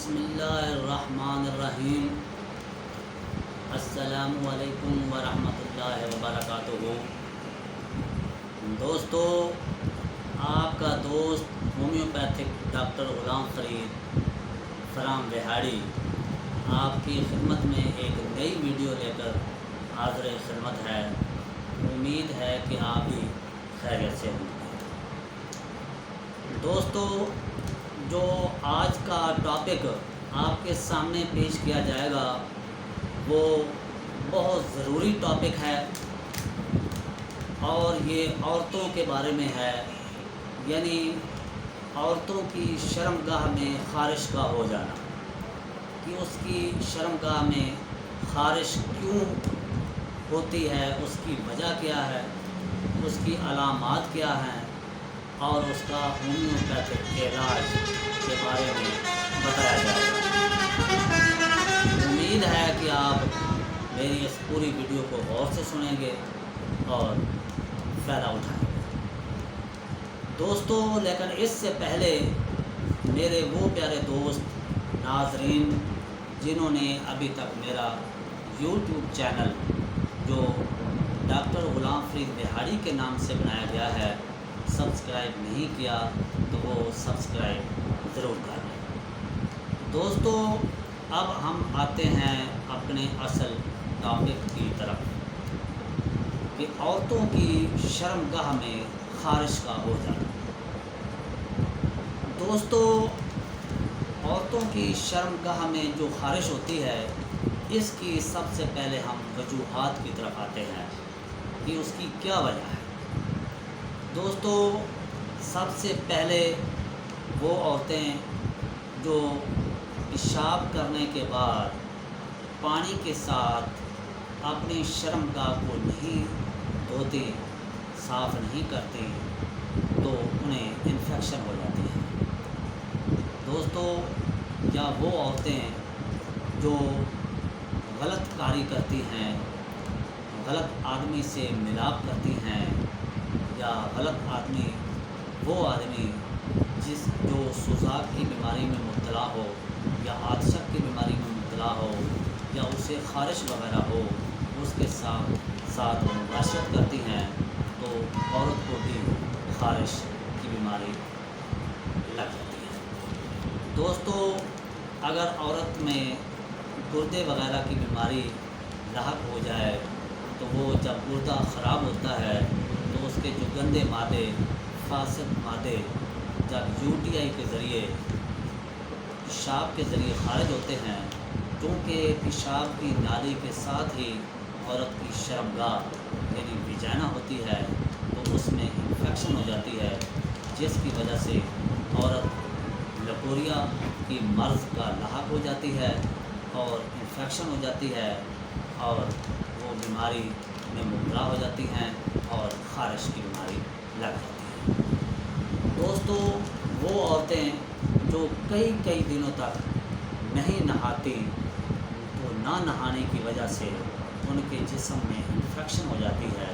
بسم اللہ الرحمن الرحیم۔ السلام علیکم ورحمۃ اللہ وبرکاتہ۔ دوستو، آپ کا دوست homeopathic doctor Ghulam Farid from بہاڑی آپ کی خدمت میں ایک نئی ویڈیو لے کر حاضر خدمت ہے۔ امید ہے کہ آپ بھی خیریت سے ہوں۔ دوستو، جو آج کا ٹاپک آپ کے سامنے پیش کیا جائے گا وہ بہت ضروری ٹاپک ہے، اور یہ عورتوں کے بارے میں ہے، یعنی عورتوں کی شرمگاہ میں خارش کا ہو جانا، کہ اس کی شرمگاہ میں خارش کیوں ہوتی ہے، اس کی وجہ کیا ہے، اس کی علامات کیا ہیں، اور اس کا ہومیوپیتھک علاج کے بارے میں بتایا جائے گا۔ امید ہے کہ آپ میری اس پوری ویڈیو کو غور سے سنیں گے اور فائدہ اٹھائیں گے۔ دوستو، لیکن اس سے پہلے میرے وہ پیارے دوست ناظرین جنہوں نے ابھی تک میرا یوٹیوب چینل جو ڈاکٹر غلام فرید بہاڑی کے نام سے بنایا گیا ہے سبسکرائب نہیں کیا تو وہ سبسکرائب ضرور کر لیں۔ دوستو، اب ہم آتے ہیں اپنے اصل ٹاپک کی طرف کہ عورتوں کی شرمگاہ میں خارش کا ہو جانا۔ دوستو، عورتوں کی شرمگاہ میں جو خارش ہوتی ہے اس کی سب سے پہلے ہم وجوہات کی طرف آتے ہیں کہ اس کی کیا وجہ ہے۔ دوستو، سب سے پہلے وہ عورتیں جو پیشاب کرنے کے بعد پانی کے ساتھ اپنی شرمگاہ کو نہیں دھوتی، صاف نہیں کرتی، تو انہیں انفیکشن ہو جاتی ہے۔ دوستو، یا وہ عورتیں جو غلط کاری کرتی ہیں، غلط آدمی سے ملاپ کرتی ہیں، یا غلط آدمی وہ آدمی جو سوزاک کی بیماری میں مبتلا ہو، یا عطشت کی بیماری میں مبتلا ہو، یا اسے خارش وغیرہ ہو، اس کے ساتھ وہ مباشرت کرتی ہیں تو عورت کو بھی خارش کی بیماری لگ جاتی ہے۔ دوستو، اگر عورت میں گردے وغیرہ کی بیماری لاحق ہو جائے تو وہ جب گردہ خراب ہوتا ہے تو اس کے جو گندے مادے، فاسد مادے جب UTI کے ذریعے، پیشاب کے ذریعے خارج ہوتے ہیں، کیونکہ پیشاب کی نالی کے ساتھ ہی عورت کی شرمگاہ یعنی ویجائنا ہوتی ہے، تو اس میں انفیکشن ہو جاتی ہے، جس کی وجہ سے عورت لکوریا کی مرض کا لاحق ہو جاتی ہے اور انفیکشن ہو جاتی ہے، اور وہ بیماری میں مبتلا ہو جاتی ہیں اور خارش کی بیماری لگ جاتی ہے۔ دوستو، وہ عورتیں جو کئی دنوں تک نہیں نہاتی، تو نہ نہانے کی وجہ سے ان کے جسم میں انفیکشن ہو جاتی ہے،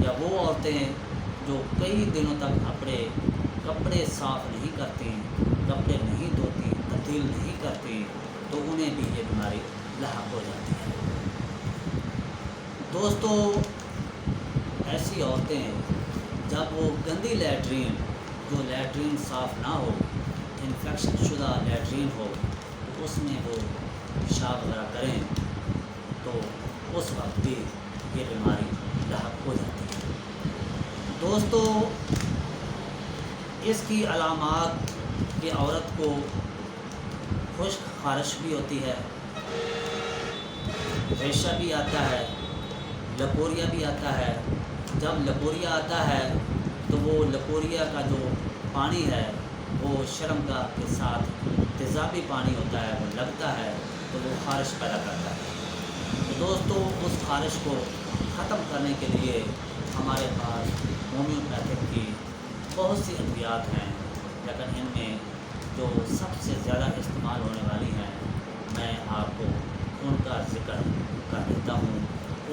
یا وہ عورتیں جو کئی دنوں تک اپنے کپڑے صاف نہیں کرتی، کپڑے نہیں دھوتی، تبدیل نہیں کرتی، تو انہیں بھی یہ بیماری لاحق ہو جاتی ہے۔ دوستو، ایسی عورتیں جب وہ گندی لیٹرین، جو لیٹرین صاف نہ ہو، انفیکشن شدہ لیٹرین ہو، تو اس میں وہ پیشاب وغیرہ کریں تو اس وقت بھی یہ بیماری لاحق ہو جاتی ہے۔ دوستو، اس کی علامات کہ عورت کو خشک خارش بھی ہوتی ہے، ریشہ بھی آتا ہے، لکوریا بھی آتا ہے۔ جب لکوریا آتا ہے تو وہ لکوریا کا جو پانی ہے وہ شرمگاہ کے ساتھ تیزابی پانی ہوتا ہے، وہ لگتا ہے تو وہ خارش پیدا کرتا ہے۔ تو دوستو، اس خارش کو ختم کرنے کے لیے ہمارے پاس ہومیوپیتھک کی بہت سی ادویات ہیں، لیکن ان میں جو سب سے زیادہ استعمال ہونے والی ہیں میں آپ کو ان کا ذکر کر دیتا ہوں۔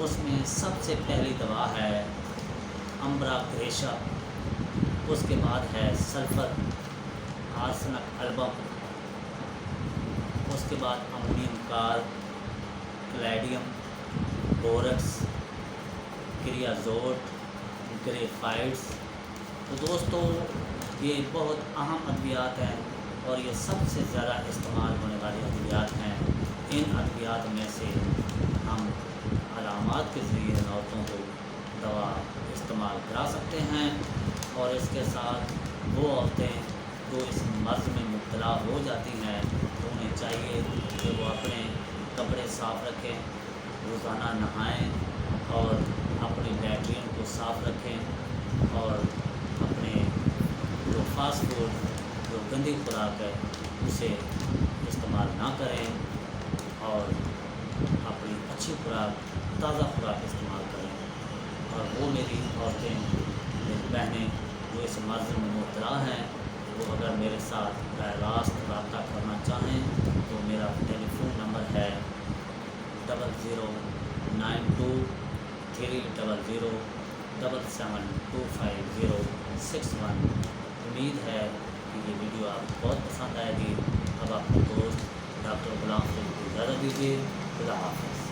اس میں سب سے پہلی دوا ہے امبرا گریشا، اس کے بعد ہے سلفر آرسنک البم، کے بعد امونیم کارب، کلیڈیم، بورکس، کریازوٹ، گریفائٹس۔ تو دوستو یہ بہت اہم ادویات ہیں اور یہ سب سے زیادہ استعمال ہونے والی ادویات ہیں۔ ان ادویات میں سے ہم علامات کے ذریعے عورتوں کو دوا استعمال کرا سکتے ہیں، اور اس کے ساتھ وہ عورتیں جو اس مرض میں مبتلا ہو جاتی ہیں تو انہیں چاہیے کہ وہ اپنے کپڑے صاف رکھیں، روزانہ نہائیں اور اپنی لیٹرین کو صاف رکھیں، اور اپنے جو فاسٹ فوڈ جو گندی خوراک ہے اسے استعمال نہ کریں، اور اپنی اچھی خوراک، تازہ خوراک استعمال کریں۔ اور وہ میری عورتیں، میری بہنیں جو اس مرض میں مبتلا ہیں، وہ اگر میرے ساتھ براہ راست رابطہ کرنا چاہیں تو میرا ٹیلی فون نمبر ہے 00923007725061۔ امید ہے کہ یہ ویڈیو آپ کو بہت پسند آئے گی۔ اب آپ کو دوست ڈاکٹر غلام فرید کو اجازت دیجیے۔ خدا حافظ۔